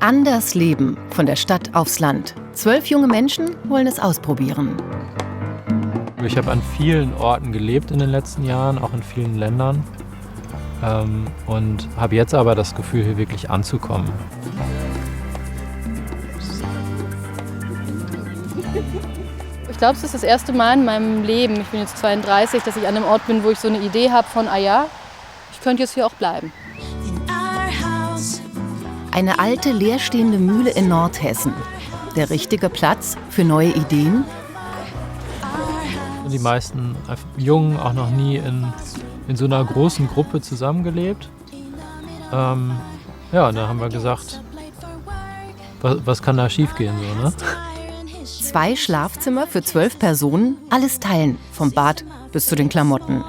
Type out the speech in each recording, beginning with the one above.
Anders leben, von der Stadt aufs Land. 12 junge Menschen wollen es ausprobieren. Ich habe an vielen Orten gelebt in den letzten Jahren, auch in vielen Ländern. Und habe jetzt aber das Gefühl, hier wirklich anzukommen. Ich glaube, es ist das erste Mal in meinem Leben, ich bin jetzt 32, dass ich an einem Ort bin, wo ich so eine Idee habe von, ich könnte jetzt hier auch bleiben. Eine alte, leerstehende Mühle in Nordhessen. Der richtige Platz für neue Ideen? Die meisten Jungen auch noch nie in so einer großen Gruppe zusammengelebt. Und da haben wir gesagt, was kann da schiefgehen, so, ne? 2 Schlafzimmer für 12 Personen, alles teilen, vom Bad bis zu den Klamotten.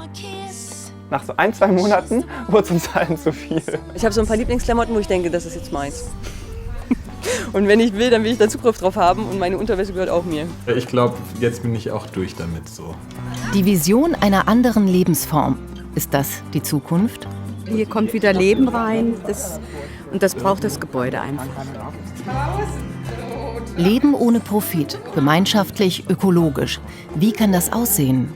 Nach so 1-2 Monaten wurde es uns allen zu viel. Ich habe so ein paar Lieblingsklamotten, wo ich denke, das ist jetzt meins. Und wenn ich will, dann will ich da Zugriff drauf haben und meine Unterwäsche gehört auch mir. Ich glaube, jetzt bin ich auch durch damit so. Die Vision einer anderen Lebensform. Ist das die Zukunft? Hier kommt wieder Leben rein und das braucht das Gebäude einfach. Leben ohne Profit, gemeinschaftlich, ökologisch. Wie kann das aussehen?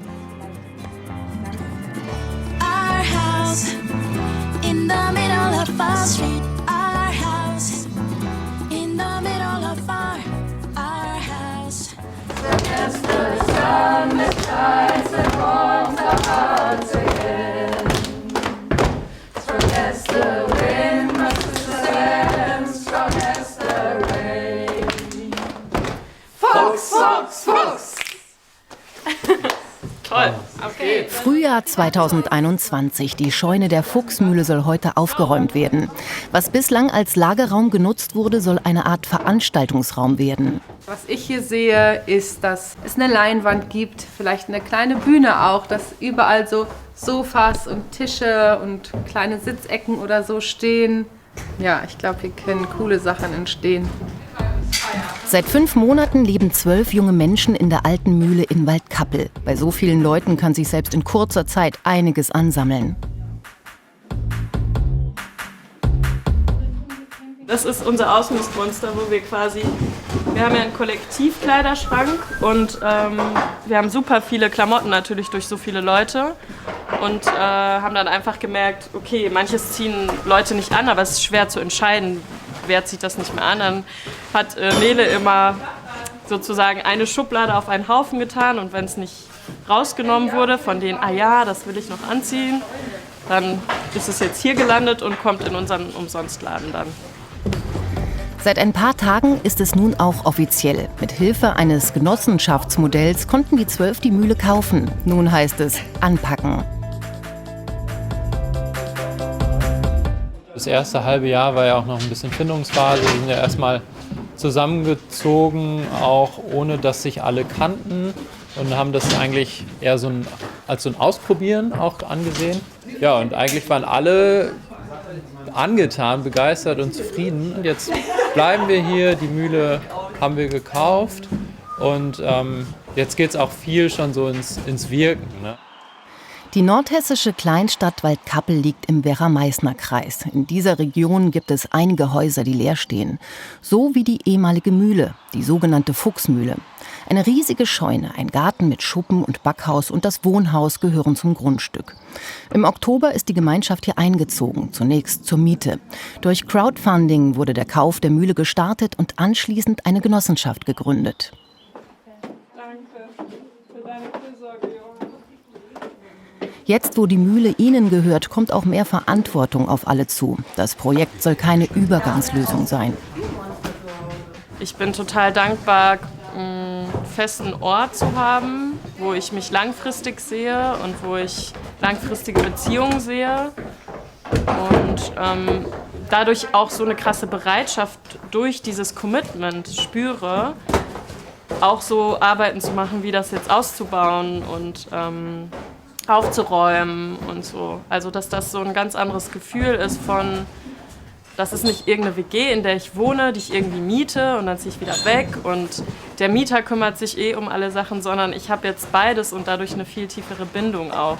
Toll, okay. Frühjahr 2021. Die Scheune der Fuchsmühle soll heute aufgeräumt werden. Was bislang als Lagerraum genutzt wurde, soll eine Art Veranstaltungsraum werden. Was ich hier sehe, ist, dass es eine Leinwand gibt, vielleicht eine kleine Bühne auch, dass überall so Sofas und Tische und kleine Sitzecken oder so stehen. Ja, ich glaube, hier können coole Sachen entstehen. Seit 5 Monaten leben 12 junge Menschen in der alten Mühle in Waldkappel. Bei so vielen Leuten kann sich selbst in kurzer Zeit einiges ansammeln. Das ist unser Ausmistmonster, wo wir haben ja einen Kollektivkleiderschrank und wir haben super viele Klamotten natürlich durch so viele Leute und haben dann einfach gemerkt, okay, manches ziehen Leute nicht an, aber es ist schwer zu entscheiden, wer zieht das nicht mehr an. Dann hat Nele immer sozusagen eine Schublade auf einen Haufen getan und wenn es nicht rausgenommen wurde von denen, das will ich noch anziehen, dann ist es jetzt hier gelandet und kommt in unseren Umsonstladen dann. Seit ein paar Tagen ist es nun auch offiziell. Mit Hilfe eines Genossenschaftsmodells konnten die 12 die Mühle kaufen. Nun heißt es anpacken. Das erste halbe Jahr war ja auch noch ein bisschen Findungsphase. Wir sind ja erstmal zusammengezogen, auch ohne dass sich alle kannten. Und haben das eigentlich eher als so ein Ausprobieren auch angesehen. Ja, und eigentlich waren alle angetan, begeistert und zufrieden. Und jetzt bleiben wir hier, die Mühle haben wir gekauft und jetzt geht es auch viel schon so ins Wirken. Ne? Die nordhessische Kleinstadt Waldkappel liegt im Werra-Meißner-Kreis. In dieser Region gibt es einige Häuser, die leer stehen. So wie die ehemalige Mühle, die sogenannte Fuchsmühle. Eine riesige Scheune, ein Garten mit Schuppen und Backhaus und das Wohnhaus gehören zum Grundstück. Im Oktober ist die Gemeinschaft hier eingezogen, zunächst zur Miete. Durch Crowdfunding wurde der Kauf der Mühle gestartet und anschließend eine Genossenschaft gegründet. Danke für deine Fürsorge, Junge. Jetzt, wo die Mühle ihnen gehört, kommt auch mehr Verantwortung auf alle zu. Das Projekt soll keine Übergangslösung sein. Ich bin total dankbar, einen festen Ort zu haben, wo ich mich langfristig sehe und wo ich langfristige Beziehungen sehe. Und dadurch auch so eine krasse Bereitschaft durch dieses Commitment spüre, auch so Arbeiten zu machen, wie das jetzt auszubauen und aufzuräumen und so. Also dass das so ein ganz anderes Gefühl ist von, das ist nicht irgendeine WG, in der ich wohne, die ich irgendwie miete und dann ziehe ich wieder weg und der Mieter kümmert sich um alle Sachen, sondern ich habe jetzt beides und dadurch eine viel tiefere Bindung auch.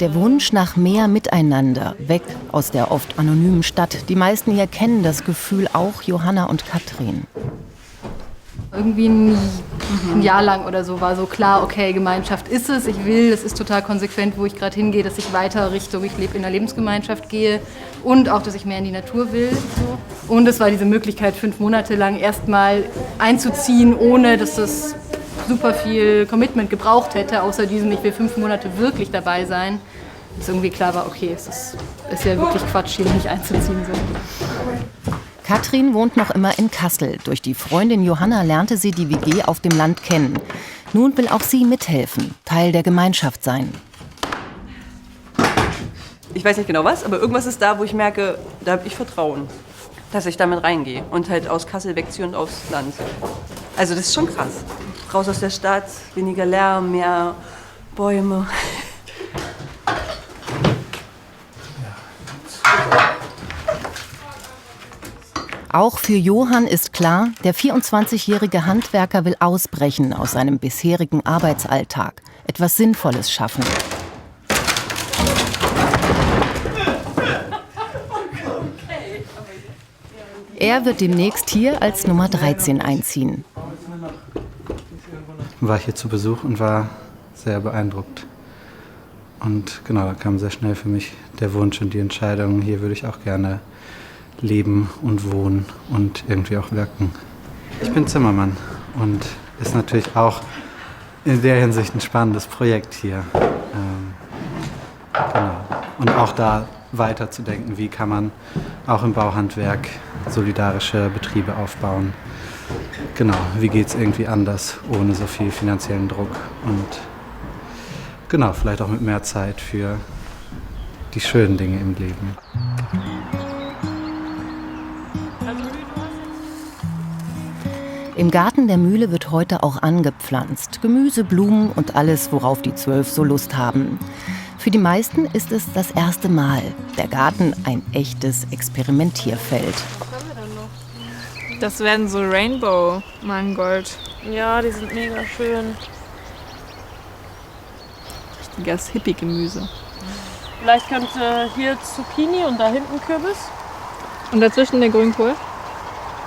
Der Wunsch nach mehr Miteinander, weg aus der oft anonymen Stadt. Die meisten hier kennen das Gefühl, auch Johanna und Katrin. Irgendwie ein Jahr lang oder so war so klar, okay, Gemeinschaft ist es, ich will, es ist total konsequent, wo ich gerade hingehe, dass ich weiter Richtung, ich lebe in einer Lebensgemeinschaft gehe und auch, dass ich mehr in die Natur will. So. Und es war diese Möglichkeit, 5 Monate lang erstmal einzuziehen, ohne dass das super viel Commitment gebraucht hätte, außer diesem, ich will 5 Monate wirklich dabei sein. Dass irgendwie klar war, okay, es ist ja wirklich Quatsch, hier nicht einzuziehen. So. Katrin wohnt noch immer in Kassel. Durch die Freundin Johanna lernte sie die WG auf dem Land kennen. Nun will auch sie mithelfen, Teil der Gemeinschaft sein. Ich weiß nicht genau was, aber irgendwas ist da, wo ich merke, da habe ich Vertrauen, dass ich damit reingehe und halt aus Kassel wegziehe und aufs Land. Also das ist schon krass. Raus aus der Stadt, weniger Lärm, mehr Bäume. Auch für Johann ist klar, der 24-jährige Handwerker will ausbrechen aus seinem bisherigen Arbeitsalltag, etwas Sinnvolles schaffen. Er wird demnächst hier als Nummer 13 einziehen. War hier zu Besuch und war sehr beeindruckt. Und genau, da kam sehr schnell für mich der Wunsch und die Entscheidung, hier würde ich auch gerne leben und wohnen und irgendwie auch wirken. Ich bin Zimmermann und ist natürlich auch in der Hinsicht ein spannendes Projekt hier. Genau. Und auch da weiterzudenken, wie kann man auch im Bauhandwerk solidarische Betriebe aufbauen. Genau, wie geht es irgendwie anders, ohne so viel finanziellen Druck und genau, vielleicht auch mit mehr Zeit für die schönen Dinge im Leben. Im Garten der Mühle wird heute auch angepflanzt. Gemüse, Blumen und alles, worauf die 12 so Lust haben. Für die meisten ist es das erste Mal. Der Garten ein echtes Experimentierfeld. Das werden so Rainbow-Mangold. Ja, die sind mega schön. Richtiges Hippie-Gemüse. Vielleicht könnte hier Zucchini und da hinten Kürbis. Und dazwischen der Grünkohl?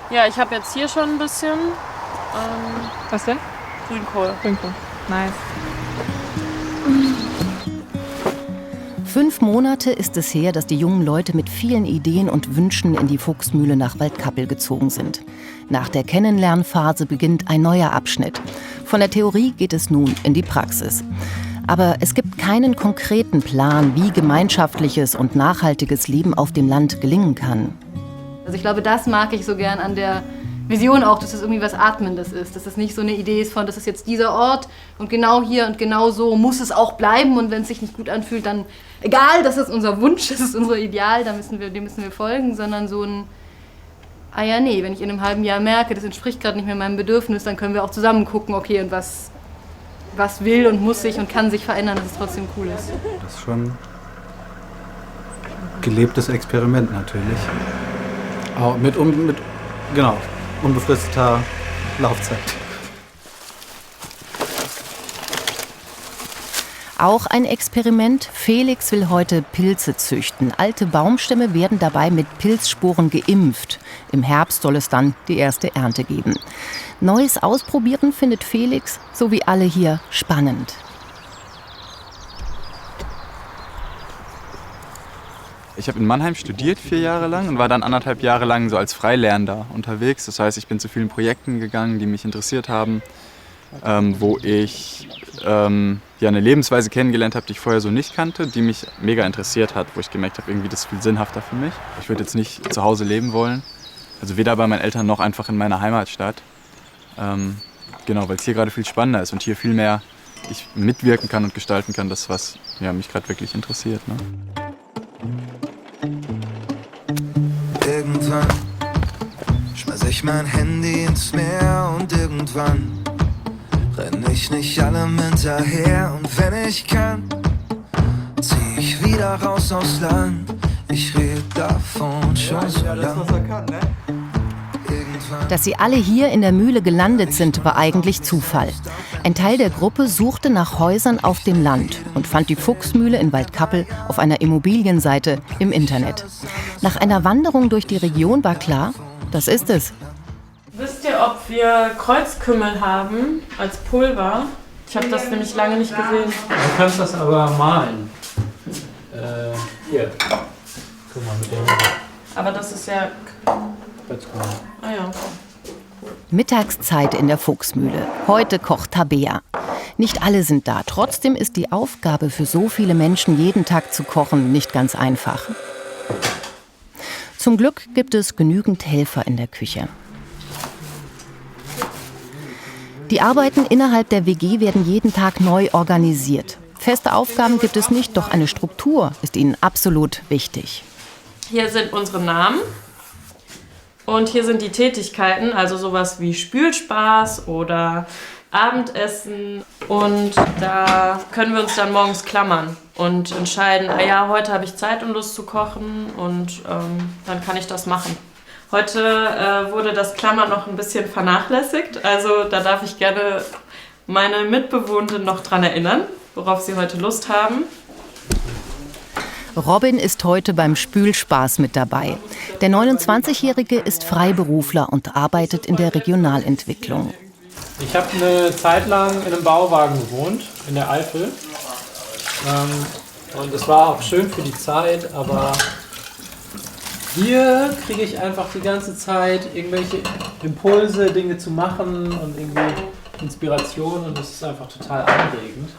Ja, ich habe jetzt hier schon ein bisschen. Was denn? Grünkohl. Grünkohl. Nice. 5 Monate ist es her, dass die jungen Leute mit vielen Ideen und Wünschen in die Fuchsmühle nach Waldkappel gezogen sind. Nach der Kennenlernphase beginnt ein neuer Abschnitt. Von der Theorie geht es nun in die Praxis. Aber es gibt keinen konkreten Plan, wie gemeinschaftliches und nachhaltiges Leben auf dem Land gelingen kann. Also ich glaube, das mag ich so gern an der Vision auch, dass es irgendwie was Atmendes ist. Dass es nicht so eine Idee ist von, das ist jetzt dieser Ort und genau hier und genau so muss es auch bleiben. Und wenn es sich nicht gut anfühlt, dann egal, das ist unser Wunsch, das ist unser Ideal, dem müssen wir folgen. Sondern so ein, wenn ich in einem halben Jahr merke, das entspricht gerade nicht mehr meinem Bedürfnis, dann können wir auch zusammen gucken, okay, und was will und muss sich und kann sich verändern, dass es trotzdem cool ist. Das ist schon ein gelebtes Experiment natürlich. Auch mit unbefristeter Laufzeit. Auch ein Experiment. Felix will heute Pilze züchten. Alte Baumstämme werden dabei mit Pilzsporen geimpft. Im Herbst soll es dann die erste Ernte geben. Neues Ausprobieren findet Felix, so wie alle hier, spannend. Ich habe in Mannheim studiert 4 Jahre lang und war dann 1,5 Jahre lang so als Freilernender unterwegs. Das heißt, ich bin zu vielen Projekten gegangen, die mich interessiert haben, wo ich eine Lebensweise kennengelernt habe, die ich vorher so nicht kannte, die mich mega interessiert hat, wo ich gemerkt habe, irgendwie das ist viel sinnhafter für mich. Ich würde jetzt nicht zu Hause leben wollen, also weder bei meinen Eltern noch einfach in meiner Heimatstadt. Genau, weil es hier gerade viel spannender ist und hier viel mehr ich mitwirken kann und gestalten kann, das was mich gerade wirklich interessiert. Ne? Irgendwann schmeiß ich mein Handy ins Meer und irgendwann renn ich nicht allem hinterher. Und wenn ich kann, zieh ich wieder raus aufs Land. Ich red davon schon so lang. irgendwann. Dass sie alle hier in der Mühle gelandet sind, war eigentlich Zufall. Ein Teil der Gruppe suchte nach Häusern auf dem Land und fand die Fuchsmühle in Waldkappel auf einer Immobilienseite im Internet. Nach einer Wanderung durch die Region war klar, das ist es. Wisst ihr, ob wir Kreuzkümmel haben als Pulver? Ich habe das nämlich lange nicht gesehen. Du kannst das aber malen. Hier. Guck mal mit dem. Aber das ist ja... Kreuzkümmel. Ah ja. Mittagszeit in der Fuchsmühle. Heute kocht Tabea. Nicht alle sind da. Trotzdem ist die Aufgabe für so viele Menschen, jeden Tag zu kochen, nicht ganz einfach. Zum Glück gibt es genügend Helfer in der Küche. Die Arbeiten innerhalb der WG werden jeden Tag neu organisiert. Feste Aufgaben gibt es nicht, doch eine Struktur ist ihnen absolut wichtig. Hier sind unsere Namen und hier sind die Tätigkeiten, also sowas wie Spülspaß oder Abendessen. Und da können wir uns dann morgens klammern und entscheiden, ja, heute habe ich Zeit und Lust zu kochen und dann kann ich das machen. Heute wurde das Klammern noch ein bisschen vernachlässigt, also da darf ich gerne meine Mitbewohner noch dran erinnern, worauf sie heute Lust haben. Robin ist heute beim Spülspaß mit dabei. Der 29-Jährige ist Freiberufler und arbeitet in der Regionalentwicklung. Ich habe eine Zeit lang in einem Bauwagen gewohnt, in der Eifel. Und es war auch schön für die Zeit, aber hier kriege ich einfach die ganze Zeit irgendwelche Impulse, Dinge zu machen und irgendwie Inspiration und das ist einfach total anregend.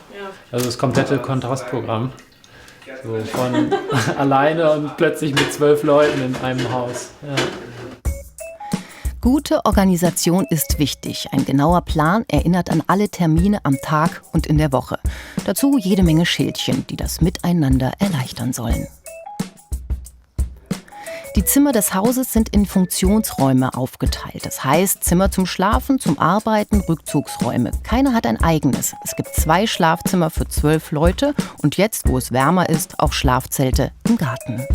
Also das komplette Kontrastprogramm. So von alleine und plötzlich mit 12 Leuten in einem Haus. Ja. Gute Organisation ist wichtig. Ein genauer Plan erinnert an alle Termine am Tag und in der Woche. Dazu jede Menge Schildchen, die das Miteinander erleichtern sollen. Die Zimmer des Hauses sind in Funktionsräume aufgeteilt. Das heißt, Zimmer zum Schlafen, zum Arbeiten, Rückzugsräume. Keiner hat ein eigenes. Es gibt 2 Schlafzimmer für 12 Leute und jetzt, wo es wärmer ist, auch Schlafzelte im Garten.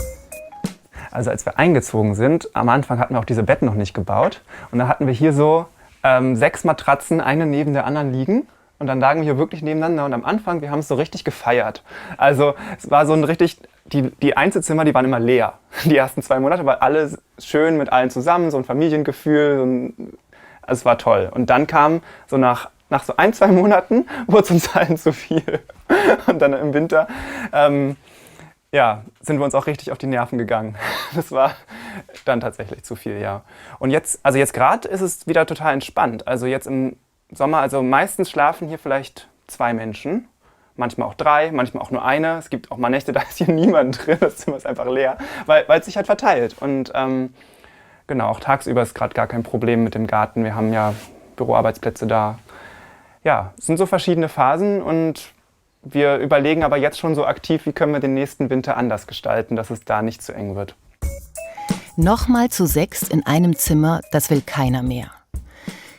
Also als wir eingezogen sind, am Anfang hatten wir auch diese Betten noch nicht gebaut. Und dann hatten wir hier so 6 Matratzen, eine neben der anderen liegen. Und dann lagen wir hier wirklich nebeneinander. Und am Anfang, wir haben es so richtig gefeiert. Also es war so ein richtig, die Einzelzimmer, die waren immer leer. Die ersten 2 Monate, weil alles schön mit allen zusammen, so ein Familiengefühl. Also es war toll. Und dann kam so nach so 1-2 Monaten, wurde es uns allen zu viel. Und dann im Winter sind wir uns auch richtig auf die Nerven gegangen. Das war dann tatsächlich zu viel, ja. Und jetzt gerade ist es wieder total entspannt. Also jetzt im Sommer, also meistens schlafen hier vielleicht 2 Menschen, manchmal auch 3, manchmal auch nur eine. Es gibt auch mal Nächte, da ist hier niemand drin, das Zimmer ist einfach leer, weil es sich halt verteilt. Und genau, auch tagsüber ist gerade gar kein Problem mit dem Garten. Wir haben ja Büroarbeitsplätze da. Ja, es sind so verschiedene Phasen und wir überlegen aber jetzt schon so aktiv, wie können wir den nächsten Winter anders gestalten, dass es da nicht zu eng wird. Nochmal zu 6 in einem Zimmer, das will keiner mehr.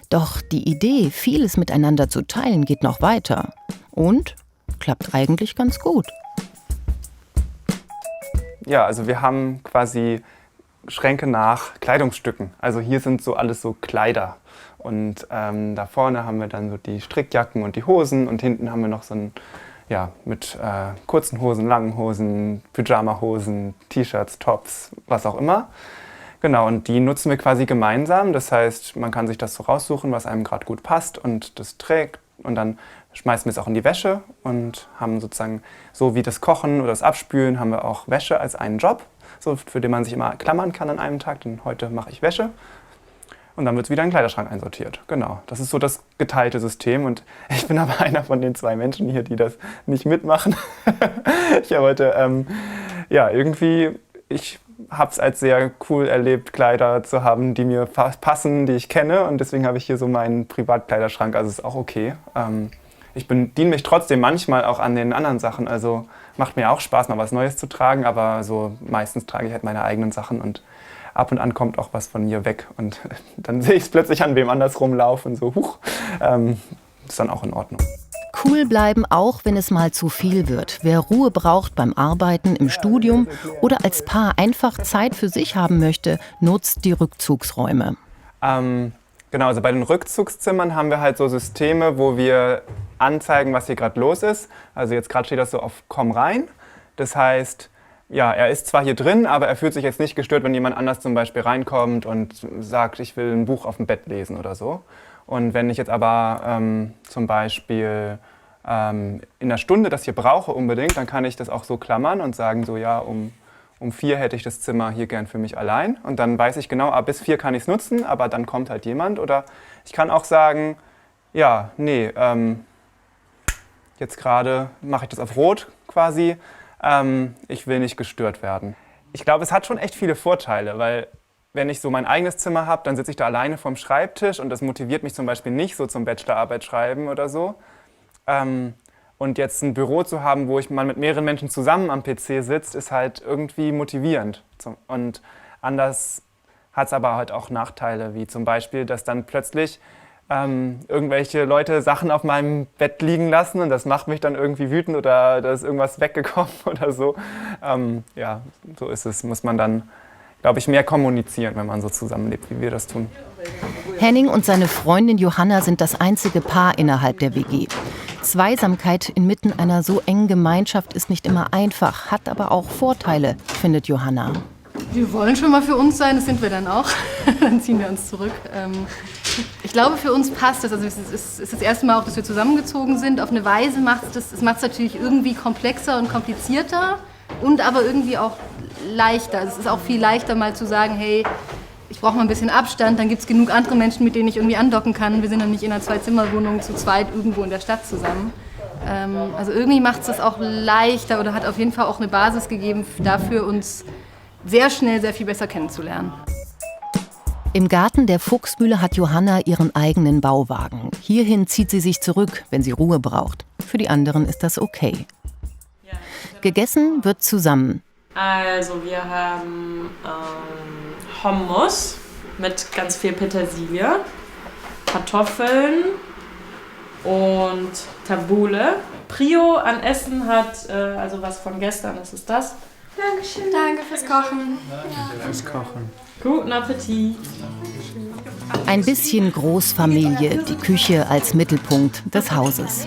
Doch die Idee, vieles miteinander zu teilen, geht noch weiter. Und klappt eigentlich ganz gut. Ja, also wir haben quasi Schränke nach Kleidungsstücken. Also hier sind so alles so Kleider. Und da vorne haben wir dann so die Strickjacken und die Hosen. Und hinten haben wir noch so ein, mit kurzen Hosen, langen Hosen, Pyjama-Hosen, T-Shirts, Tops, was auch immer. Genau, und die nutzen wir quasi gemeinsam. Das heißt, man kann sich das so raussuchen, was einem gerade gut passt und das trägt. Und dann schmeißen wir es auch in die Wäsche und haben sozusagen, so wie das Kochen oder das Abspülen, haben wir auch Wäsche als einen Job, so, für den man sich immer klammern kann an einem Tag. Denn heute mache ich Wäsche. Und dann wird es wieder in den Kleiderschrank einsortiert. Genau, das ist so das geteilte System. Und ich bin aber einer von den 2 Menschen hier, die das nicht mitmachen. Ich habe heute, ich habe es als sehr cool erlebt, Kleider zu haben, die mir passen, die ich kenne. Und deswegen habe ich hier so meinen Privatkleiderschrank. Also ist auch okay. Ich bediene mich trotzdem manchmal auch an den anderen Sachen. Also macht mir auch Spaß, mal was Neues zu tragen. Aber so meistens trage ich halt meine eigenen Sachen und ab und an kommt auch was von mir weg. Und dann sehe ich es plötzlich an wem anders rumlaufen und so, ist dann auch in Ordnung. Cool bleiben, auch wenn es mal zu viel wird. Wer Ruhe braucht beim Arbeiten, im Studium oder als Paar einfach Zeit für sich haben möchte, nutzt die Rückzugsräume. Genau, also bei den Rückzugszimmern haben wir halt so Systeme, wo wir anzeigen, was hier gerade los ist. Also jetzt gerade steht das so auf Komm rein. Das heißt, ja, er ist zwar hier drin, aber er fühlt sich jetzt nicht gestört, wenn jemand anders zum Beispiel reinkommt und sagt, ich will ein Buch auf dem Bett lesen oder so. Und wenn ich jetzt aber zum Beispiel in einer Stunde das hier brauche unbedingt, dann kann ich das auch so klammern und sagen, so ja, um 4 hätte ich das Zimmer hier gern für mich allein. Und dann weiß ich genau, bis 4 kann ich es nutzen, aber dann kommt halt jemand. Oder ich kann auch sagen, ja, nee, jetzt gerade mache ich das auf Rot quasi. Ich will nicht gestört werden. Ich glaube, es hat schon echt viele Vorteile, weil wenn ich so mein eigenes Zimmer habe, dann sitze ich da alleine vorm Schreibtisch und das motiviert mich zum Beispiel nicht so zum Bachelorarbeit schreiben oder so. Und jetzt ein Büro zu haben, wo ich mal mit mehreren Menschen zusammen am PC sitzt, ist halt irgendwie motivierend. Und anders hat es aber halt auch Nachteile, wie zum Beispiel, dass dann plötzlich irgendwelche Leute Sachen auf meinem Bett liegen lassen und das macht mich dann irgendwie wütend oder da ist irgendwas weggekommen oder so. Ja, so ist es. Muss man dann, glaube ich, mehr kommunizieren, wenn man so zusammenlebt, wie wir das tun. Henning und seine Freundin Johanna sind das einzige Paar innerhalb der WG. Zweisamkeit inmitten einer so engen Gemeinschaft ist nicht immer einfach, hat aber auch Vorteile, findet Johanna. Wir wollen schon mal für uns sein, das sind wir dann auch. Dann ziehen wir uns zurück. Ich glaube, für uns passt das. Also es ist das erste Mal auch, dass wir zusammengezogen sind. Auf eine Weise macht es natürlich irgendwie komplexer und komplizierter und aber irgendwie auch leichter. Es ist auch viel leichter, mal zu sagen, hey, ich brauche mal ein bisschen Abstand, dann gibt es genug andere Menschen, mit denen ich irgendwie andocken kann. Wir sind dann nicht in einer 2-Zimmer-Wohnung zu zweit irgendwo in der Stadt zusammen. Also irgendwie macht es das auch leichter oder hat auf jeden Fall auch eine Basis gegeben dafür, uns sehr schnell sehr viel besser kennenzulernen. Im Garten der Fuchsmühle hat Johanna ihren eigenen Bauwagen. Hierhin zieht sie sich zurück, wenn sie Ruhe braucht. Für die anderen ist das okay. Gegessen wird zusammen. Also wir haben Hummus mit ganz viel Petersilie, Kartoffeln und Tabbouleh. Prio an Essen hat, also was von gestern, das ist das. Dankeschön. Danke fürs Kochen. Danke fürs Kochen. Guten Appetit. Ein bisschen Großfamilie, die Küche als Mittelpunkt des Hauses.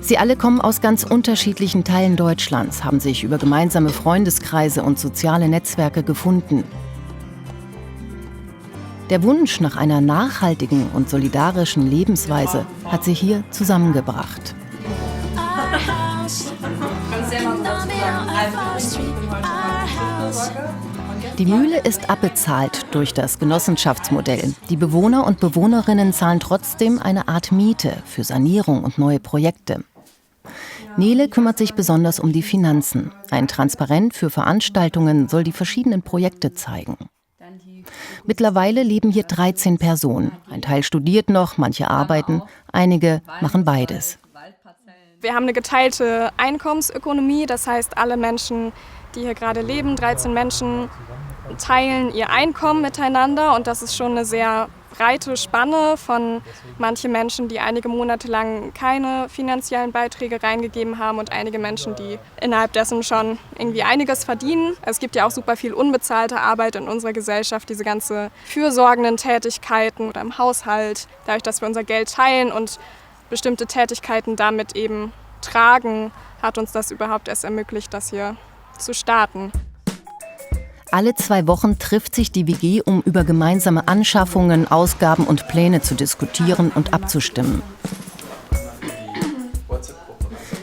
Sie alle kommen aus ganz unterschiedlichen Teilen Deutschlands, haben sich über gemeinsame Freundeskreise und soziale Netzwerke gefunden. Der Wunsch nach einer nachhaltigen und solidarischen Lebensweise hat sie hier zusammengebracht. Die Mühle ist abbezahlt durch das Genossenschaftsmodell. Die Bewohner und Bewohnerinnen zahlen trotzdem eine Art Miete für Sanierung und neue Projekte. Nele kümmert sich besonders um die Finanzen. Ein Transparent für Veranstaltungen soll die verschiedenen Projekte zeigen. Mittlerweile leben hier 13 Personen. Ein Teil studiert noch, manche arbeiten, einige machen beides. Wir haben eine geteilte Einkommensökonomie, das heißt, alle Menschen, die hier gerade leben, 13 Menschen, teilen ihr Einkommen miteinander und das ist schon eine sehr breite Spanne von manchen Menschen, die einige Monate lang keine finanziellen Beiträge reingegeben haben und einige Menschen, die innerhalb dessen schon irgendwie einiges verdienen. Es gibt ja auch super viel unbezahlte Arbeit in unserer Gesellschaft, diese ganze fürsorgenden Tätigkeiten oder im Haushalt, dadurch, dass wir unser Geld teilen und bestimmte Tätigkeiten damit eben tragen, hat uns das überhaupt erst ermöglicht, das hier zu starten. Alle 2 Wochen trifft sich die WG, um über gemeinsame Anschaffungen, Ausgaben und Pläne zu diskutieren und abzustimmen.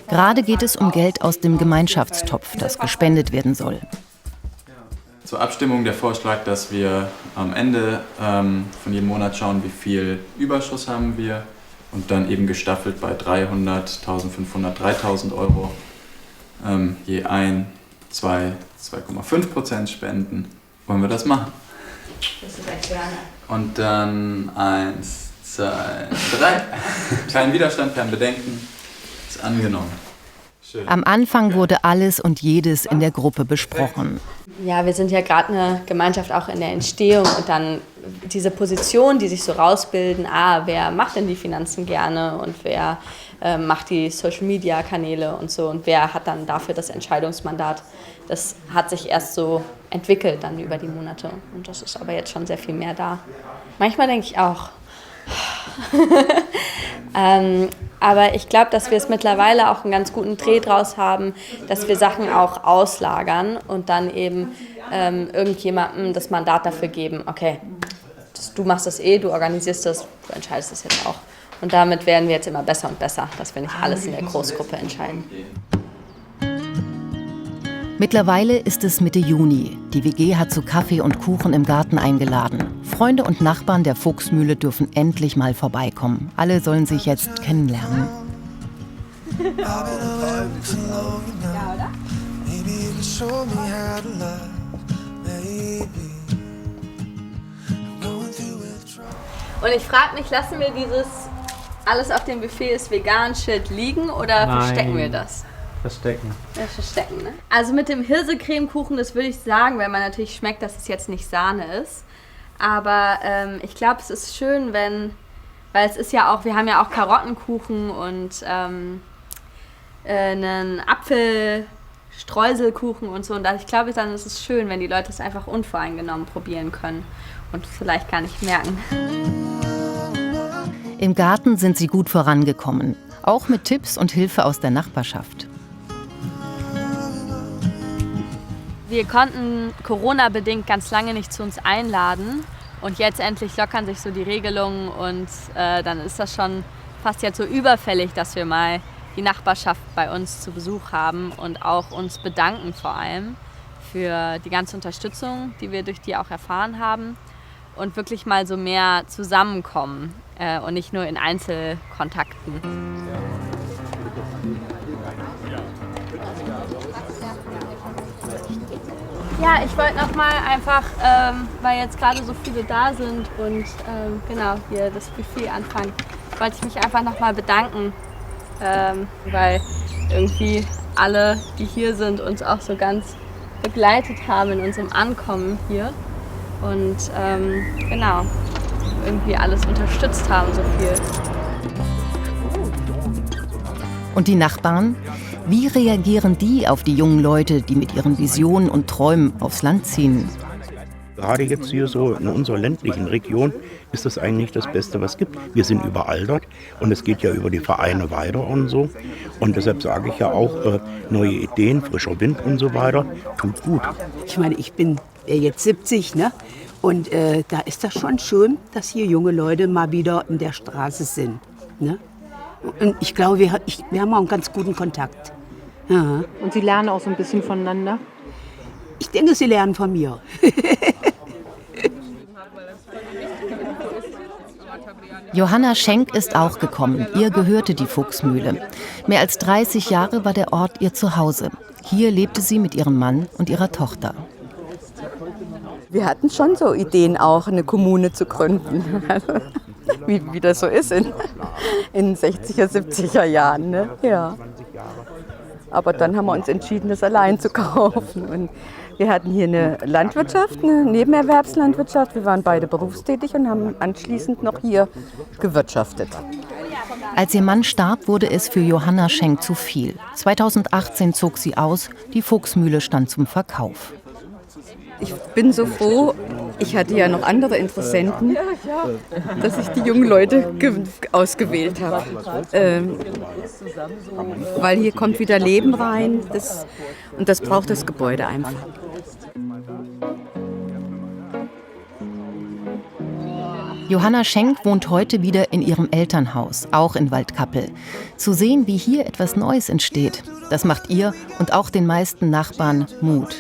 Gerade geht es um Geld aus dem Gemeinschaftstopf, das gespendet werden soll. Zur Abstimmung der Vorschlag, dass wir am Ende von jedem Monat schauen, wie viel Überschuss haben wir und dann eben gestaffelt bei 300, 1.500, 3.000 Euro je 2,5% spenden. Wollen wir das machen? Das ist echt gerne. Und dann 1, 2, 3. Kein Widerstand, kein Bedenken. Ist angenommen. Schön. Am Anfang wurde alles und jedes in der Gruppe besprochen. Ja, wir sind ja gerade eine Gemeinschaft auch in der Entstehung und dann diese Positionen, die sich so rausbilden, wer macht denn die Finanzen gerne und wer macht die Social-Media-Kanäle und so und wer hat dann dafür das Entscheidungsmandat. Das hat sich erst so entwickelt dann über die Monate und das ist aber jetzt schon sehr viel mehr da. Manchmal denke ich auch, aber ich glaube, dass wir es mittlerweile auch einen ganz guten Dreh draus haben, dass wir Sachen auch auslagern und dann eben irgendjemandem das Mandat dafür geben, okay, du machst das du organisierst das, du entscheidest das jetzt auch. Und damit werden wir jetzt immer besser und besser, dass wir nicht alles in der Großgruppe entscheiden. Mittlerweile ist es Mitte Juni. Die WG hat zu Kaffee und Kuchen im Garten eingeladen. Freunde und Nachbarn der Fuchsmühle dürfen endlich mal vorbeikommen. Alle sollen sich jetzt kennenlernen. Und ich frage mich, lassen wir dieses alles auf dem Buffet ist vegan Schild liegen oder verstecken wir das? Verstecken. Ja, verstecken, ne? Also mit dem Hirse-Cremekuchen, das würde ich sagen, weil man natürlich schmeckt, dass es jetzt nicht Sahne ist. Aber ich glaube, es ist schön, weil es ist ja auch, wir haben ja auch Karottenkuchen und einen Apfelstreuselkuchen und so. Und ich glaube, dann ist es schön, wenn die Leute es einfach unvoreingenommen probieren können und vielleicht gar nicht merken. Im Garten sind sie gut vorangekommen, auch mit Tipps und Hilfe aus der Nachbarschaft. Wir konnten Corona-bedingt ganz lange nicht zu uns einladen und jetzt endlich lockern sich so die Regelungen und dann ist das schon fast jetzt so überfällig, dass wir mal die Nachbarschaft bei uns zu Besuch haben und auch uns bedanken vor allem für die ganze Unterstützung, die wir durch die auch erfahren haben und wirklich mal so mehr zusammenkommen und nicht nur in Einzelkontakten. Ja, ich wollte noch mal einfach, weil jetzt gerade so viele da sind und genau hier das Buffet anfangen, wollte ich mich einfach noch mal bedanken, weil irgendwie alle, die hier sind, uns auch so ganz begleitet haben in unserem Ankommen hier und genau, irgendwie alles unterstützt haben so viel. Und die Nachbarn? Wie reagieren die auf die jungen Leute, die mit ihren Visionen und Träumen aufs Land ziehen? Gerade jetzt hier so in unserer ländlichen Region ist das eigentlich das Beste, was es gibt. Wir sind überaltert und es geht ja über die Vereine weiter und so. Und deshalb sage ich ja auch, neue Ideen, frischer Wind und so weiter, tut gut. Ich meine, ich bin jetzt 70, ne? Und da ist das schon schön, dass hier junge Leute mal wieder in der Straße sind. Ne? Und ich glaube, wir haben auch einen ganz guten Kontakt. Ja. Und Sie lernen auch so ein bisschen voneinander? Ich denke, Sie lernen von mir. Johanna Schenk ist auch gekommen. Ihr gehörte die Fuchsmühle. Mehr als 30 Jahre war der Ort ihr Zuhause. Hier lebte sie mit ihrem Mann und ihrer Tochter. Wir hatten schon so Ideen, auch eine Kommune zu gründen. Also, wie das so ist in 60er, 70er Jahren. Ne? Ja. Aber dann haben wir uns entschieden, das allein zu kaufen. Und wir hatten hier eine Landwirtschaft, eine Nebenerwerbslandwirtschaft. Wir waren beide berufstätig und haben anschließend noch hier gewirtschaftet. Als ihr Mann starb, wurde es für Johanna Schenk zu viel. 2018 zog sie aus, die Fuchsmühle stand zum Verkauf. Ich bin so froh, ich hatte ja noch andere Interessenten, dass ich die jungen Leute ausgewählt habe. Weil hier kommt wieder Leben rein und das braucht das Gebäude einfach. Johanna Schenk wohnt heute wieder in ihrem Elternhaus, auch in Waldkappel. Zu sehen, wie hier etwas Neues entsteht, das macht ihr und auch den meisten Nachbarn Mut.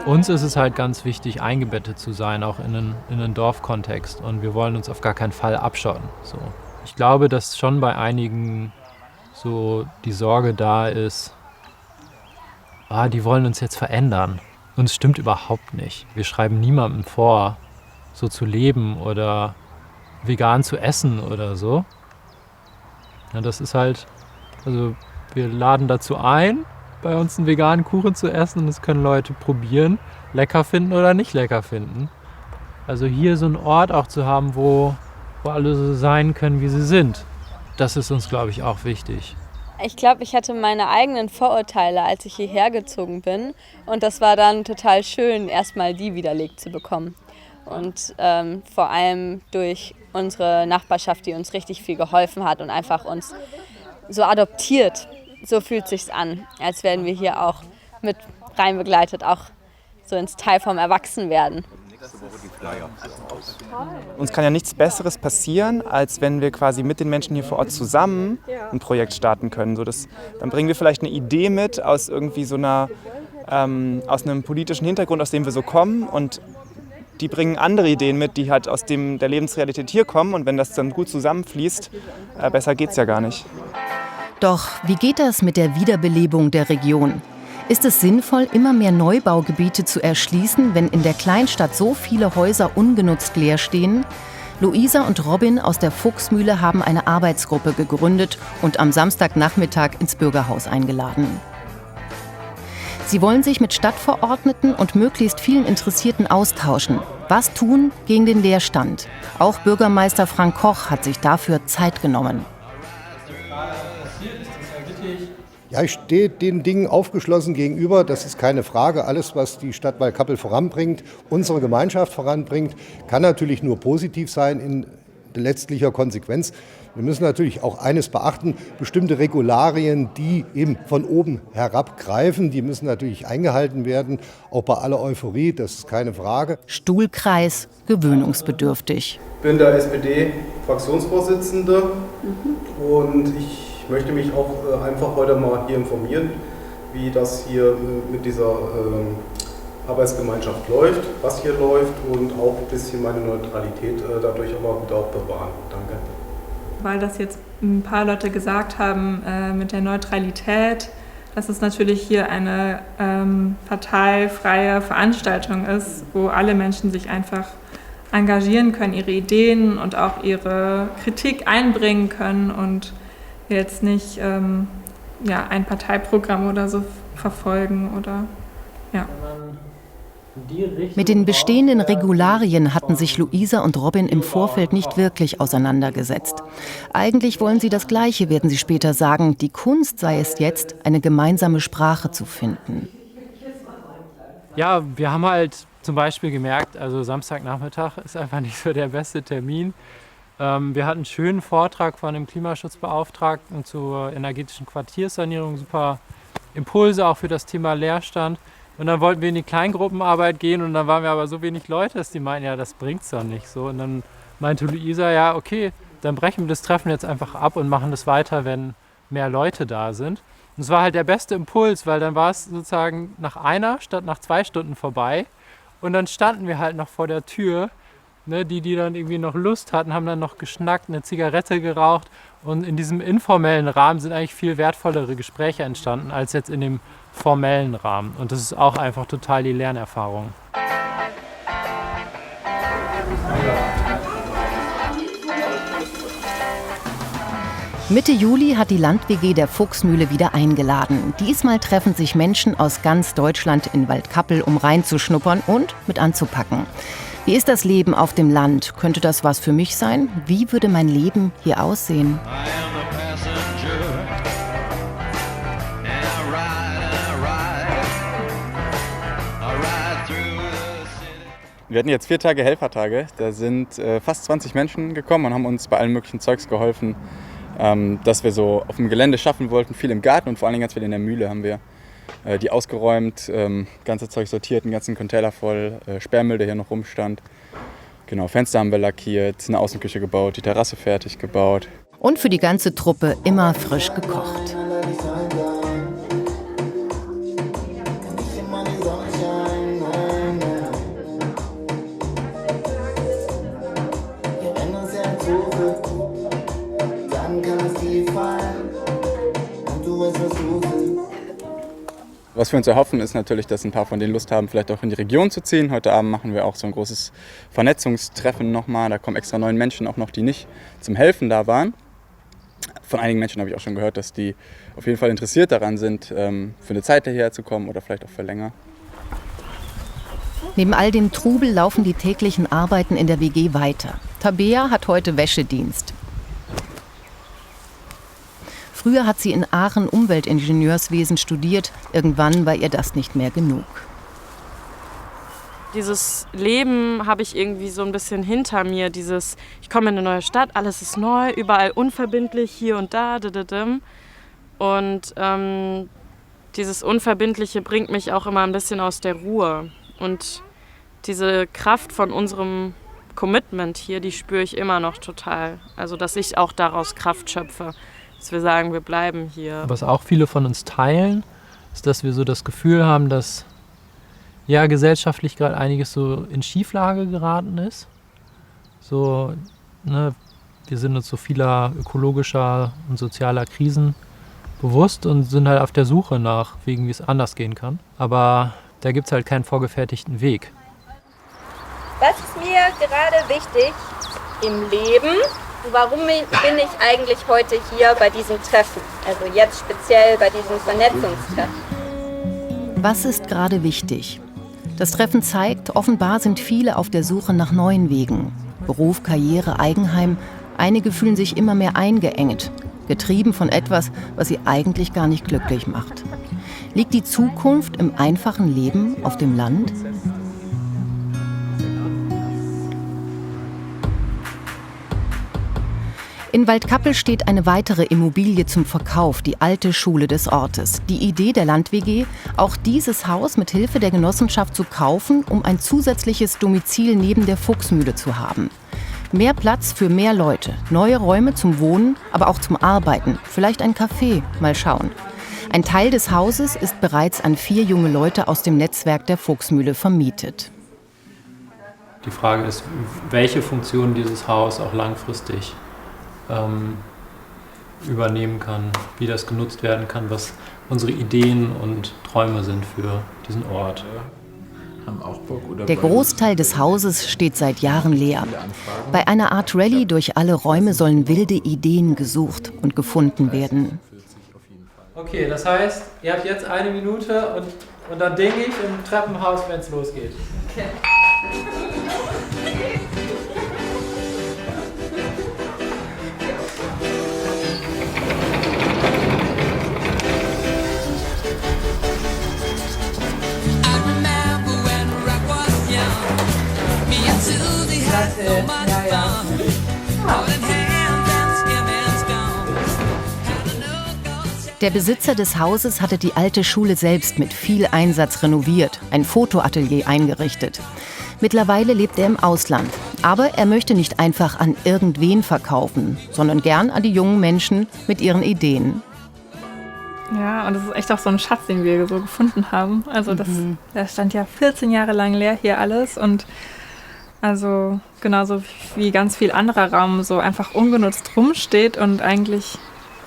Uns ist es halt ganz wichtig, eingebettet zu sein, auch in einen Dorfkontext. Und wir wollen uns auf gar keinen Fall abschotten. So. Ich glaube, dass schon bei einigen so die Sorge da ist, die wollen uns jetzt verändern. Und es stimmt überhaupt nicht. Wir schreiben niemandem vor, so zu leben oder vegan zu essen oder so. Ja, das ist halt, also wir laden dazu ein, bei uns einen veganen Kuchen zu essen und das können Leute probieren, lecker finden oder nicht lecker finden. Also hier so einen Ort auch zu haben, wo alle so sein können, wie sie sind. das ist uns, glaube ich, auch wichtig. Ich glaube, ich hatte meine eigenen Vorurteile, als ich hierher gezogen bin. Und das war dann total schön, erstmal die widerlegt zu bekommen. Und vor allem durch unsere Nachbarschaft, die uns richtig viel geholfen hat und einfach uns so adoptiert. So fühlt es sich an, als werden wir hier auch mit rein begleitet, auch so ins Teil vom Erwachsenwerden. Uns kann ja nichts Besseres passieren, als wenn wir quasi mit den Menschen hier vor Ort zusammen ein Projekt starten können. Dann bringen wir vielleicht eine Idee mit aus irgendwie so aus einem politischen Hintergrund, aus dem wir so kommen, und die bringen andere Ideen mit, die halt aus der Lebensrealität hier kommen, und wenn das dann gut zusammenfließt, besser geht's ja gar nicht. Doch wie geht das mit der Wiederbelebung der Region? Ist es sinnvoll, immer mehr Neubaugebiete zu erschließen, wenn in der Kleinstadt so viele Häuser ungenutzt leer stehen? Luisa und Robin aus der Fuchsmühle haben eine Arbeitsgruppe gegründet und am Samstagnachmittag ins Bürgerhaus eingeladen. Sie wollen sich mit Stadtverordneten und möglichst vielen Interessierten austauschen. Was tun gegen den Leerstand? Auch Bürgermeister Frank Koch hat sich dafür Zeit genommen. Ja, ich stehe den Dingen aufgeschlossen gegenüber, das ist keine Frage. Alles, was die Stadt Waldkappel voranbringt, unsere Gemeinschaft voranbringt, kann natürlich nur positiv sein in letztlicher Konsequenz. Wir müssen natürlich auch eines beachten, bestimmte Regularien, die eben von oben herab greifen, die müssen natürlich eingehalten werden, auch bei aller Euphorie, das ist keine Frage. Stuhlkreis, gewöhnungsbedürftig. Ich bin der SPD-Fraktionsvorsitzende und ich möchte mich auch einfach heute mal hier informieren, wie das hier mit dieser Arbeitsgemeinschaft läuft, was hier läuft, und auch ein bisschen meine Neutralität dadurch aber wieder auch bewahren. Danke. Weil das jetzt ein paar Leute gesagt haben mit der Neutralität, dass es natürlich hier eine parteifreie Veranstaltung ist, wo alle Menschen sich einfach engagieren können, ihre Ideen und auch ihre Kritik einbringen können und jetzt nicht ein Parteiprogramm oder so verfolgen oder ja. Mit den bestehenden Regularien hatten sich Luisa und Robin im Vorfeld nicht wirklich auseinandergesetzt. Eigentlich wollen sie das Gleiche, werden sie später sagen. Die Kunst sei es jetzt, eine gemeinsame Sprache zu finden. Ja, wir haben halt zum Beispiel gemerkt, also Samstagnachmittag ist einfach nicht so der beste Termin. Wir hatten einen schönen Vortrag von dem Klimaschutzbeauftragten zur energetischen Quartierssanierung, super Impulse auch für das Thema Leerstand. Und dann wollten wir in die Kleingruppenarbeit gehen und dann waren wir aber so wenig Leute, dass die meinten, ja, das bringt's doch nicht so. Und dann meinte Luisa, ja, okay, dann brechen wir das Treffen jetzt einfach ab und machen das weiter, wenn mehr Leute da sind. Und es war halt der beste Impuls, weil dann war es sozusagen nach 1 statt nach 2 Stunden vorbei. Und dann standen wir halt noch vor der Tür. Ne, die dann irgendwie noch Lust hatten, haben dann noch geschnackt, eine Zigarette geraucht, und in diesem informellen Rahmen sind eigentlich viel wertvollere Gespräche entstanden als jetzt in dem formellen Rahmen. Und das ist auch einfach total die Lernerfahrung. Mitte Juli hat die Land-WG der Fuchsmühle wieder eingeladen. Diesmal treffen sich Menschen aus ganz Deutschland in Waldkappel, um reinzuschnuppern und mit anzupacken. Wie ist das Leben auf dem Land? Könnte das was für mich sein? Wie würde mein Leben hier aussehen? Wir hatten jetzt 4 Tage Helfertage. Da sind fast 20 Menschen gekommen und haben uns bei allen möglichen Zeugs geholfen, dass wir so auf dem Gelände schaffen wollten. Viel im Garten und vor allen Dingen ganz viel in der Mühle haben wir die ausgeräumt, ganze Zeug sortiert, einen ganzen Container voll, Sperrmüll, der hier noch rumstand. Genau, Fenster haben wir lackiert, eine Außenküche gebaut, die Terrasse fertig gebaut. Und für die ganze Truppe immer frisch gekocht. Was wir uns erhoffen, ist natürlich, dass ein paar von denen Lust haben, vielleicht auch in die Region zu ziehen. Heute Abend machen wir auch so ein großes Vernetzungstreffen nochmal. Da kommen extra 9 Menschen auch noch, die nicht zum Helfen da waren. Von einigen Menschen habe ich auch schon gehört, dass die auf jeden Fall interessiert daran sind, für eine Zeit hierher zu kommen oder vielleicht auch für länger. Neben all dem Trubel laufen die täglichen Arbeiten in der WG weiter. Tabea hat heute Wäschedienst. Früher hat sie in Aachen Umweltingenieurswesen studiert. Irgendwann war ihr das nicht mehr genug. Dieses Leben habe ich irgendwie so ein bisschen hinter mir. Ich komme in eine neue Stadt, alles ist neu, überall unverbindlich, hier und da. Und dieses Unverbindliche bringt mich auch immer ein bisschen aus der Ruhe. Und diese Kraft von unserem Commitment hier, die spüre ich immer noch total. Also, dass ich auch daraus Kraft schöpfe, dass wir sagen, wir bleiben hier. Was auch viele von uns teilen, ist, dass wir so das Gefühl haben, dass ja gesellschaftlich gerade einiges so in Schieflage geraten ist. So, ne, wir sind uns so vieler ökologischer und sozialer Krisen bewusst und sind halt auf der Suche nach Wegen, wie es anders gehen kann. Aber da gibt es halt keinen vorgefertigten Weg. Was ist mir gerade wichtig im Leben? Warum bin ich eigentlich heute hier bei diesem Treffen? Also jetzt speziell bei diesem Vernetzungstreffen. Was ist gerade wichtig? Das Treffen zeigt, offenbar sind viele auf der Suche nach neuen Wegen. Beruf, Karriere, Eigenheim. Einige fühlen sich immer mehr eingeengt, getrieben von etwas, was sie eigentlich gar nicht glücklich macht. Liegt die Zukunft im einfachen Leben auf dem Land? In Waldkappel steht eine weitere Immobilie zum Verkauf, die alte Schule des Ortes. Die Idee der Land-WG, auch dieses Haus mit Hilfe der Genossenschaft zu kaufen, um ein zusätzliches Domizil neben der Fuchsmühle zu haben. Mehr Platz für mehr Leute, neue Räume zum Wohnen, aber auch zum Arbeiten, vielleicht ein Café, mal schauen. Ein Teil des Hauses ist bereits an 4 junge Leute aus dem Netzwerk der Fuchsmühle vermietet. Die Frage ist, welche Funktion dieses Haus auch langfristig übernehmen kann, wie das genutzt werden kann, was unsere Ideen und Träume sind für diesen Ort. Der Großteil des Hauses steht seit Jahren leer. Bei einer Art Rallye durch alle Räume sollen wilde Ideen gesucht und gefunden werden. Okay, das heißt, ihr habt jetzt 1 Minute und dann dinge ich im Treppenhaus, wenn es losgeht. Okay. Der Besitzer des Hauses hatte die alte Schule selbst mit viel Einsatz renoviert, ein Fotoatelier eingerichtet. Mittlerweile lebt er im Ausland. Aber er möchte nicht einfach an irgendwen verkaufen, sondern gern an die jungen Menschen mit ihren Ideen. Ja, und das ist echt auch so ein Schatz, den wir so gefunden haben. Also das stand ja 14 Jahre lang leer hier alles und also genauso wie ganz viel anderer Raum so einfach ungenutzt rumsteht und eigentlich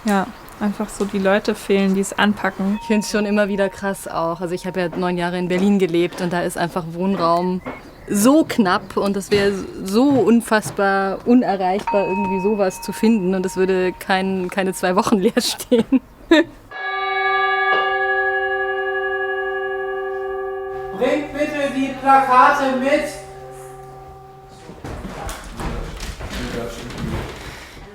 ja einfach so die Leute fehlen, die es anpacken. Ich finde es schon immer wieder krass auch. Also ich habe ja 9 Jahre in Berlin gelebt und da ist einfach Wohnraum so knapp und es wäre so unfassbar unerreichbar, irgendwie sowas zu finden und es würde keine 2 Wochen leer stehen. Bringt bitte die Plakate mit!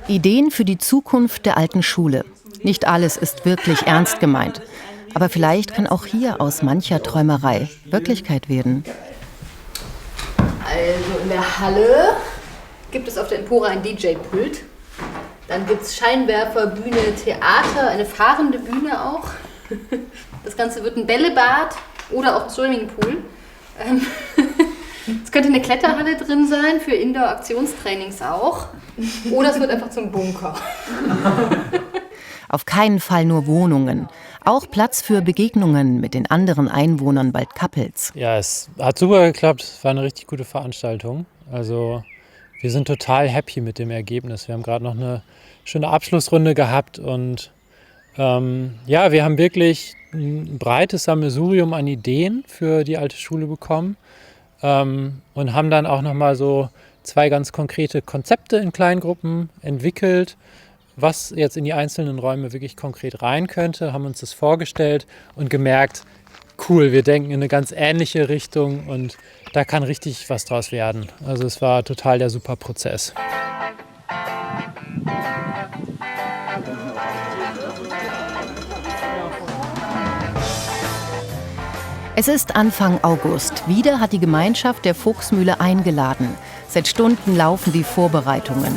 Ideen für die Zukunft der alten Schule. Nicht alles ist wirklich ernst gemeint. Aber vielleicht kann auch hier aus mancher Träumerei Wirklichkeit werden. Also in der Halle gibt es auf der Empore ein DJ-Pult. Dann gibt es Scheinwerfer, Bühne, Theater, eine fahrende Bühne auch. Das Ganze wird ein Bällebad oder auch ein Swimmingpool. Es könnte eine Kletterhalle drin sein, für Indoor-Aktionstrainings auch. Oder es wird einfach zum Bunker. Auf keinen Fall nur Wohnungen. Auch Platz für Begegnungen mit den anderen Einwohnern Waldkappels. Ja, es hat super geklappt. Es war eine richtig gute Veranstaltung. Also wir sind total happy mit dem Ergebnis. Wir haben gerade noch eine schöne Abschlussrunde gehabt und ja, wir haben wirklich ein breites Sammelsurium an Ideen für die alte Schule bekommen und haben dann auch nochmal so 2 ganz konkrete Konzepte in Kleingruppen entwickelt, was jetzt in die einzelnen Räume wirklich konkret rein könnte, haben uns das vorgestellt und gemerkt, cool, wir denken in eine ganz ähnliche Richtung und da kann richtig was draus werden. Also es war total der super Prozess. Es ist Anfang August. Wieder hat die Gemeinschaft der Fuchsmühle eingeladen. Seit Stunden laufen die Vorbereitungen.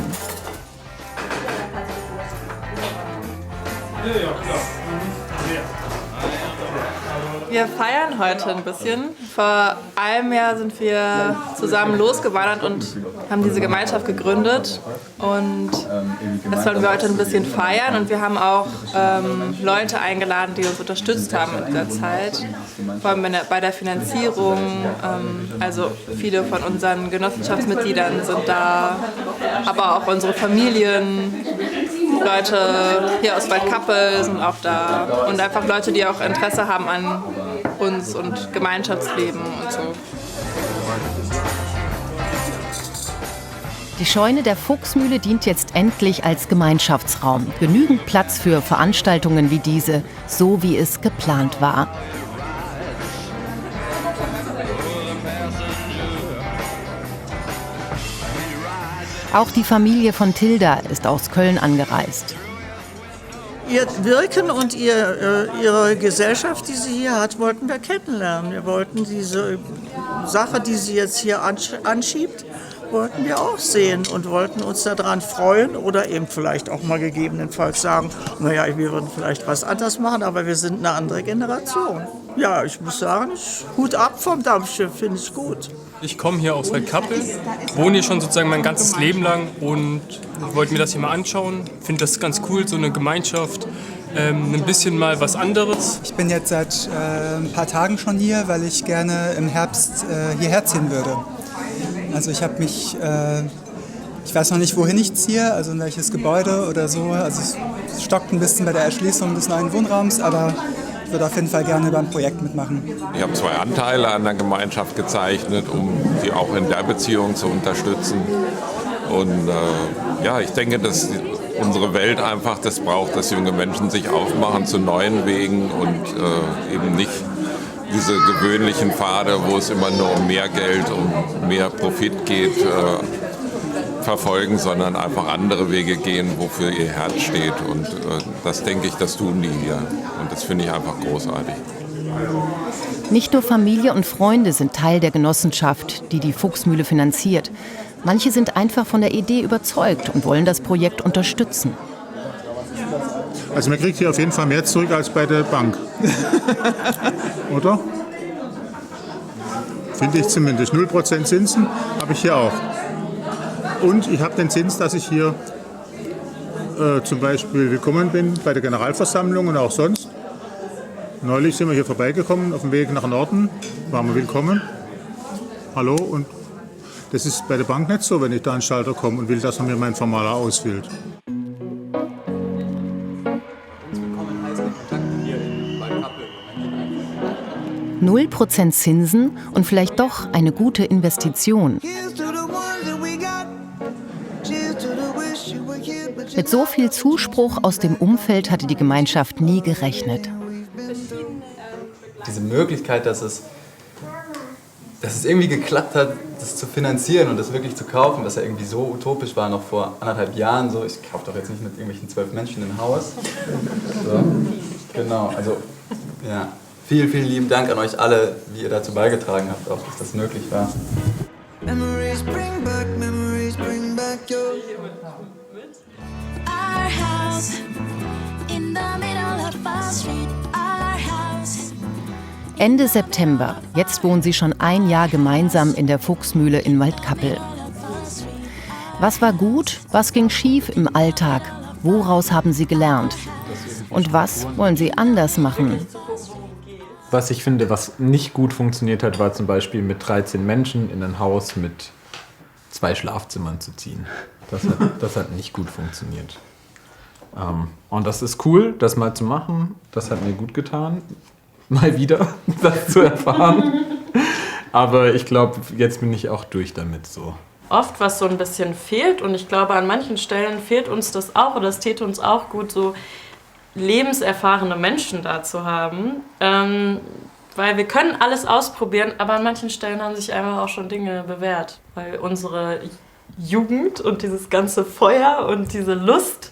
Wir feiern heute ein bisschen. Vor einem Jahr sind wir zusammen losgewandert und haben diese Gemeinschaft gegründet. Und das wollen wir heute ein bisschen feiern. Und wir haben auch Leute eingeladen, die uns unterstützt haben in dieser Zeit. Vor allem bei der Finanzierung. Also viele von unseren Genossenschaftsmitgliedern sind da, aber auch unsere Familien. Leute hier aus Waldkappel sind auch da und einfach Leute, die auch Interesse haben an uns und Gemeinschaftsleben und so. Die Scheune der Fuchsmühle dient jetzt endlich als Gemeinschaftsraum. Genügend Platz für Veranstaltungen wie diese, so wie es geplant war. Auch die Familie von Tilda ist aus Köln angereist. Ihr Wirken und ihre Gesellschaft, die sie hier hat, wollten wir kennenlernen. Wir wollten diese Sache, die sie jetzt hier anschiebt, wollten wir auch sehen und wollten uns daran freuen oder eben vielleicht auch mal gegebenenfalls sagen, naja, wir würden vielleicht was anders machen, aber wir sind eine andere Generation. Ja, ich muss sagen, Hut ab vom Dampfschiff, finde ich gut. Ich komme hier aus Waldkappel, wohne hier schon sozusagen mein ganzes Leben lang und wollte mir das hier mal anschauen. Finde das ganz cool, so eine Gemeinschaft, ein bisschen mal was anderes. Ich bin jetzt seit ein paar Tagen schon hier, weil ich gerne im Herbst hierher ziehen würde. Also ich habe mich, ich weiß noch nicht, wohin ich ziehe, also in welches Gebäude oder so. Also es stockt ein bisschen bei der Erschließung des neuen Wohnraums, aber ich würde auf jeden Fall gerne beim Projekt mitmachen. Ich habe 2 Anteile an der Gemeinschaft gezeichnet, um sie auch in der Beziehung zu unterstützen. Und ja, ich denke, dass unsere Welt einfach das braucht, dass junge Menschen sich aufmachen zu neuen Wegen und eben nicht diese gewöhnlichen Pfade, wo es immer nur um mehr Geld, um mehr Profit geht, verfolgen, sondern einfach andere Wege gehen, wofür ihr Herz steht. Und das denke ich, das tun die hier. Und das finde ich einfach großartig. Nicht nur Familie und Freunde sind Teil der Genossenschaft, die die Fuchsmühle finanziert. Manche sind einfach von der Idee überzeugt und wollen das Projekt unterstützen. Also man kriegt hier auf jeden Fall mehr zurück als bei der Bank. Oder? Finde ich zumindest. 0% Zinsen habe ich hier auch. Und ich habe den Zins, dass ich hier zum Beispiel willkommen bin bei der Generalversammlung und auch sonst. Neulich sind wir hier vorbeigekommen auf dem Weg nach Norden, waren wir willkommen. Hallo, und das ist bei der Bank nicht so, wenn ich da an den Schalter komme und will, dass er mir mein Formular ausfüllt. Null % Zinsen und vielleicht doch eine gute Investition. Mit so viel Zuspruch aus dem Umfeld hatte die Gemeinschaft nie gerechnet. Diese Möglichkeit, dass es irgendwie geklappt hat, das zu finanzieren und das wirklich zu kaufen, was ja irgendwie so utopisch war noch vor 1,5 Jahren. So, ich kaufe doch jetzt nicht mit irgendwelchen 12 Menschen ein Haus. So, genau, also ja. Vielen, vielen lieben Dank an euch alle, wie ihr dazu beigetragen habt, auch dass das möglich war. Memories bring back your our house in the middle of our street, our house. Ende September. Jetzt wohnen sie schon ein Jahr gemeinsam in der Fuchsmühle in Waldkappel. Was war gut, was ging schief im Alltag? Woraus haben sie gelernt? Und was wollen sie anders machen? Was ich finde, was nicht gut funktioniert hat, war zum Beispiel mit 13 Menschen in ein Haus mit 2 Schlafzimmern zu ziehen. Das hat nicht gut funktioniert. Und das ist cool, das mal zu machen. Das hat mir gut getan, mal wieder das zu erfahren. Aber ich glaube, jetzt bin ich auch durch damit so. Oft, was so ein bisschen fehlt, und ich glaube, an manchen Stellen fehlt uns das auch, oder es täte uns auch gut, so lebenserfahrene Menschen da zu haben, weil wir können alles ausprobieren, aber an manchen Stellen haben sich einfach auch schon Dinge bewährt, weil unsere Jugend und dieses ganze Feuer und diese Lust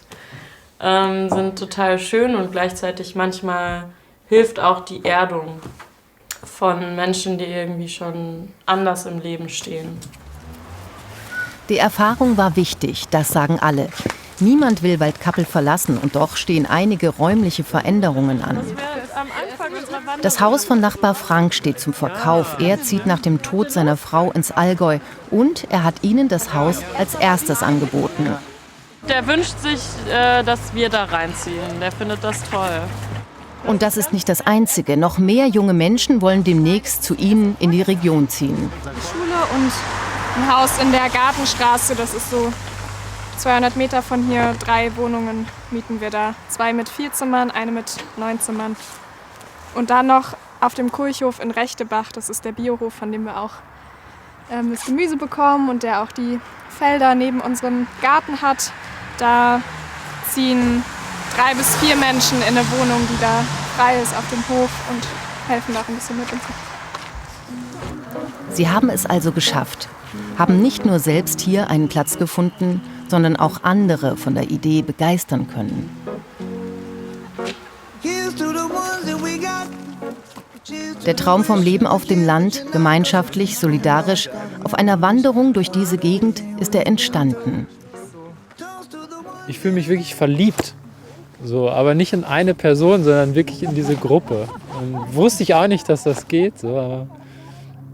sind total schön und gleichzeitig manchmal hilft auch die Erdung. von Menschen, die irgendwie schon anders im Leben stehen. Die Erfahrung war wichtig, das sagen alle. Niemand will Waldkappel verlassen und doch stehen einige räumliche Veränderungen an. Das Haus von Nachbar Frank steht zum Verkauf. Er zieht nach dem Tod seiner Frau ins Allgäu und er hat ihnen das Haus als erstes angeboten. Der wünscht sich, dass wir da reinziehen. Der findet das toll. Und das ist nicht das Einzige. Noch mehr junge Menschen wollen demnächst zu ihnen in die Region ziehen. Die Schule und ein Haus in der Gartenstraße, das ist so 200 Meter von hier. 3 Wohnungen mieten wir da. 2 mit 4 Zimmern, eine mit 9 Zimmern. Und dann noch auf dem Kulchhof in Rechtebach, das ist der Biohof, von dem wir auch das Gemüse bekommen und der auch die Felder neben unserem Garten hat. Da ziehen 3 bis 4 Menschen in eine Wohnung, die da frei ist auf dem Hof und helfen da auch ein bisschen mit uns. Sie haben es also geschafft, haben nicht nur selbst hier einen Platz gefunden, sondern auch andere von der Idee begeistern können. Der Traum vom Leben auf dem Land, gemeinschaftlich, solidarisch, auf einer Wanderung durch diese Gegend ist er entstanden. Ich fühle mich wirklich verliebt. So, aber nicht in eine Person, sondern wirklich in diese Gruppe. Und wusste ich auch nicht, dass das geht. So, aber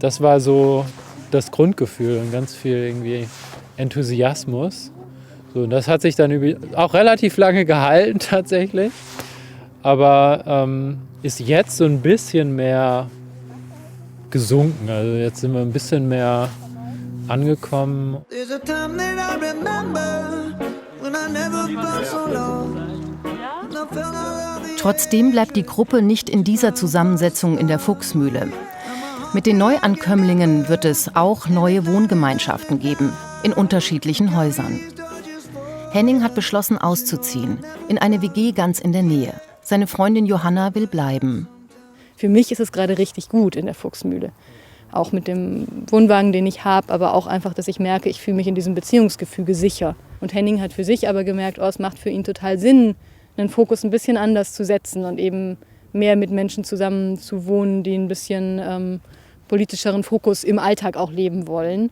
das war so das Grundgefühl und ganz viel irgendwie Enthusiasmus. So, und das hat sich dann auch relativ lange gehalten tatsächlich. Aber ist jetzt so ein bisschen mehr gesunken. Also jetzt sind wir ein bisschen mehr angekommen. Trotzdem bleibt die Gruppe nicht in dieser Zusammensetzung in der Fuchsmühle. Mit den Neuankömmlingen wird es auch neue Wohngemeinschaften geben, in unterschiedlichen Häusern. Henning hat beschlossen, auszuziehen, in eine WG ganz in der Nähe. Seine Freundin Johanna will bleiben. Für mich ist es gerade richtig gut in der Fuchsmühle. Auch mit dem Wohnwagen, den ich habe, aber auch einfach, dass ich merke, ich fühle mich in diesem Beziehungsgefüge sicher. Und Henning hat für sich aber gemerkt, es macht für ihn total Sinn, einen Fokus ein bisschen anders zu setzen und eben mehr mit Menschen zusammen zu wohnen, die ein bisschen politischeren Fokus im Alltag auch leben wollen.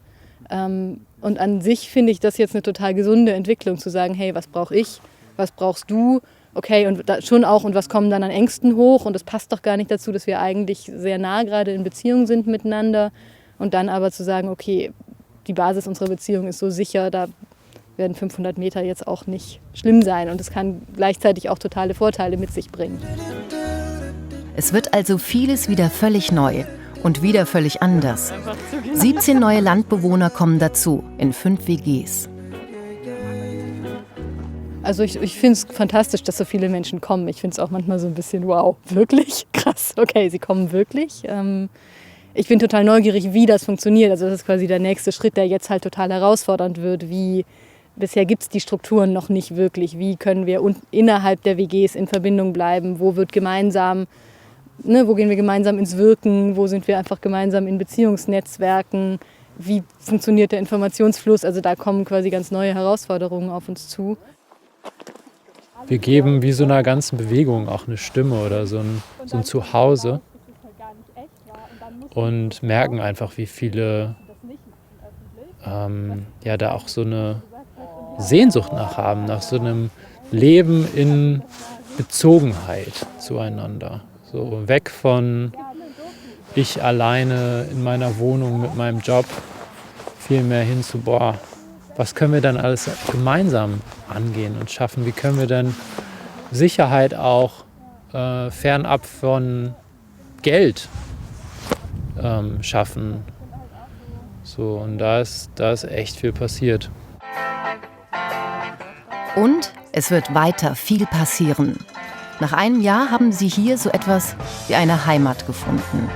Und an sich finde ich das jetzt eine total gesunde Entwicklung, zu sagen, hey, was brauche ich, was brauchst du? Okay, und schon auch, und was kommen dann an Ängsten hoch? Und das passt doch gar nicht dazu, dass wir eigentlich sehr nah gerade in Beziehung sind miteinander. Und dann aber zu sagen, okay, die Basis unserer Beziehung ist so sicher, da werden 500 Meter jetzt auch nicht schlimm sein. Und es kann gleichzeitig auch totale Vorteile mit sich bringen. Es wird also vieles wieder völlig neu und wieder völlig anders. 17 neue Landbewohner kommen dazu, in 5 WGs. Also ich finde es fantastisch, dass so viele Menschen kommen. Ich finde es auch manchmal so ein bisschen, wow, wirklich? Krass, okay, sie kommen wirklich. Ich bin total neugierig, wie das funktioniert. Also das ist quasi der nächste Schritt, der jetzt halt total herausfordernd wird. Bisher gibt es die Strukturen noch nicht wirklich. Wie können wir innerhalb der WGs in Verbindung bleiben? Wo wird gemeinsam, wo gehen wir gemeinsam ins Wirken? Wo sind wir einfach gemeinsam in Beziehungsnetzwerken? Wie funktioniert der Informationsfluss? Also da kommen quasi ganz neue Herausforderungen auf uns zu. Wir geben wie so einer ganzen Bewegung auch eine Stimme oder so ein Zuhause und merken einfach, wie viele da auch so eine Sehnsucht nach haben, nach so einem Leben in Bezogenheit zueinander. So weg von ich alleine in meiner Wohnung mit meinem Job, viel mehr hin zu, was können wir dann alles gemeinsam angehen und schaffen? Wie können wir denn Sicherheit auch fernab von Geld schaffen? So, und da ist echt viel passiert. Und es wird weiter viel passieren. Nach einem Jahr haben sie hier so etwas wie eine Heimat gefunden.